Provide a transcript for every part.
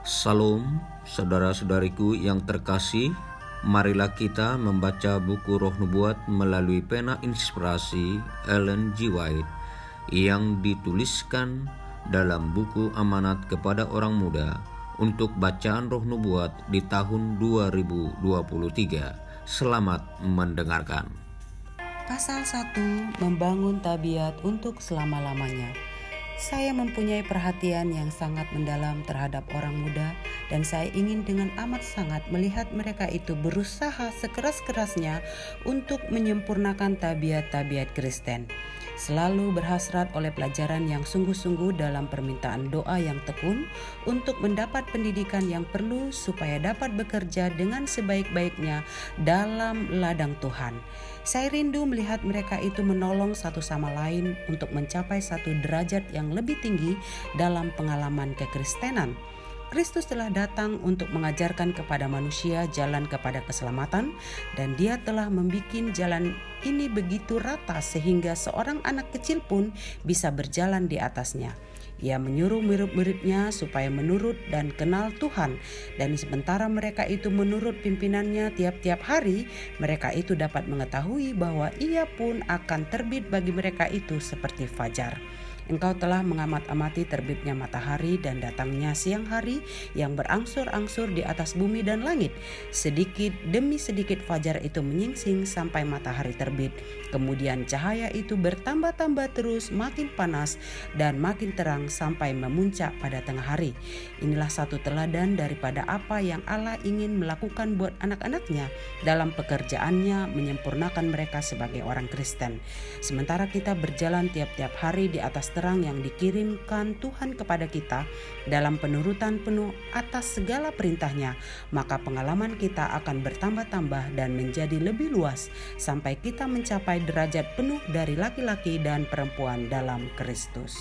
Salam, saudara-saudariku yang terkasih. Marilah kita membaca buku Roh Nubuat melalui pena inspirasi Ellen G. White yang dituliskan dalam buku Amanat kepada Orang Muda untuk bacaan Roh Nubuat di tahun 2023. Selamat mendengarkan. Pasal 1. Membangun tabiat untuk selama-lamanya. Saya mempunyai perhatian yang sangat mendalam terhadap orang muda, dan saya ingin dengan amat sangat melihat mereka itu berusaha sekeras-kerasnya untuk menyempurnakan tabiat-tabiat Kristen. Selalu berhasrat oleh pelajaran yang sungguh-sungguh dalam permintaan doa yang tekun untuk mendapat pendidikan yang perlu supaya dapat bekerja dengan sebaik-baiknya dalam ladang Tuhan. Saya rindu melihat mereka itu menolong satu sama lain untuk mencapai satu derajat yang lebih tinggi dalam pengalaman kekristenan. Kristus telah datang untuk mengajarkan kepada manusia jalan kepada keselamatan, dan Dia telah membuat jalan ini begitu rata sehingga seorang anak kecil pun bisa berjalan di atasnya. Ia menyuruh murid-muridnya supaya menurut dan kenal Tuhan, dan sementara mereka itu menurut pimpinannya tiap-tiap hari, mereka itu dapat mengetahui bahwa Ia pun akan terbit bagi mereka itu seperti fajar. Engkau telah mengamat-amati terbitnya matahari dan datangnya siang hari yang berangsur-angsur di atas bumi dan langit. Sedikit demi sedikit fajar itu menyingsing sampai matahari terbit. Kemudian cahaya itu bertambah-tambah terus, makin panas dan makin terang sampai memuncak pada tengah hari. Inilah satu teladan daripada apa yang Allah ingin melakukan buat anak-anaknya dalam pekerjaannya menyempurnakan mereka sebagai orang Kristen. Sementara kita berjalan tiap-tiap hari di atas terang yang dikirimkan Tuhan kepada kita dalam penurutan penuh atas segala perintahnya, maka pengalaman kita akan bertambah-tambah dan menjadi lebih luas sampai kita mencapai derajat penuh dari laki-laki dan perempuan dalam Kristus.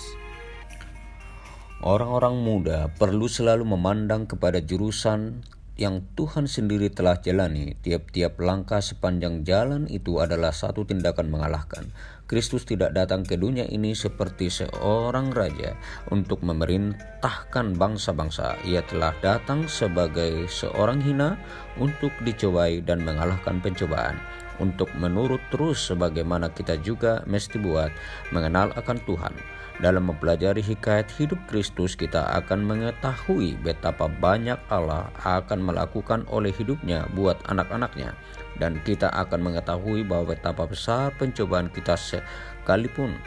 Orang-orang muda perlu selalu memandang kepada jurusan yang Tuhan sendiri telah jalani. Tiap-tiap langkah sepanjang jalan itu adalah satu tindakan mengalahkan. Kristus tidak datang ke dunia ini seperti seorang raja untuk memerintahkan bangsa-bangsa. Ia telah datang sebagai seorang hina untuk dicobai dan mengalahkan pencobaan. Untuk menurut terus sebagaimana kita juga mesti buat, mengenal akan Tuhan. Dalam mempelajari hikayat hidup Kristus, kita akan mengetahui betapa banyak Allah akan melakukan oleh hidupnya buat anak-anaknya. Dan kita akan mengetahui bahwa betapa besar pencobaan kita sekalipun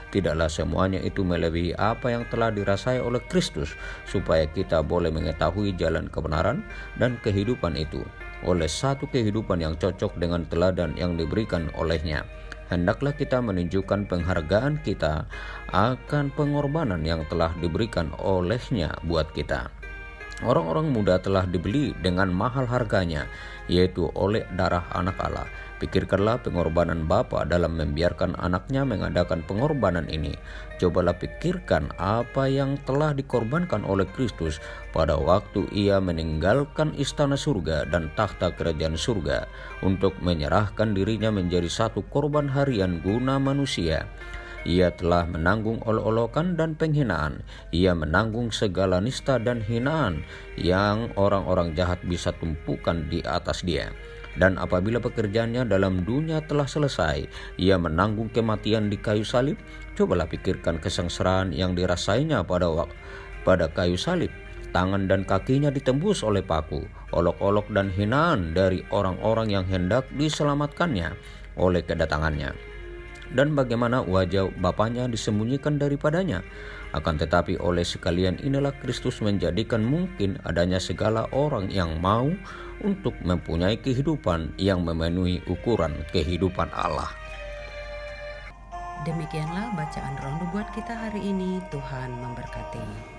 tidaklah semuanya itu melebihi apa yang telah dirasai oleh Kristus, supaya kita boleh mengetahui jalan kebenaran dan kehidupan itu oleh satu kehidupan yang cocok dengan teladan yang diberikan olehnya. Hendaklah kita menunjukkan penghargaan kita akan pengorbanan yang telah diberikan olehnya buat kita. Orang-orang muda telah dibeli dengan mahal harganya, yaitu oleh darah anak Allah. Pikirkanlah pengorbanan Bapa dalam membiarkan anaknya mengadakan pengorbanan ini. Cobalah pikirkan apa yang telah dikorbankan oleh Kristus pada waktu Ia meninggalkan istana surga dan takhta kerajaan surga untuk menyerahkan dirinya menjadi satu korban harian guna manusia. Ia telah menanggung olok-olokan dan penghinaan. Ia menanggung segala nista dan hinaan yang orang-orang jahat bisa tumpukan di atas Dia. Dan apabila pekerjaannya dalam dunia telah selesai, Ia menanggung kematian di kayu salib. Cobalah pikirkan kesengsaraan yang dirasainya pada kayu salib. Tangan dan kakinya ditembus oleh paku, olok-olok dan hinaan dari orang-orang yang hendak diselamatkannya oleh kedatangannya. Dan bagaimana wajah Bapanya disembunyikan daripadanya. Akan tetapi oleh sekalian inilah Kristus menjadikan mungkin adanya segala orang yang mau untuk mempunyai kehidupan yang memenuhi ukuran kehidupan Allah. Demikianlah bacaan Roh Nubuat kita hari ini. Tuhan memberkati.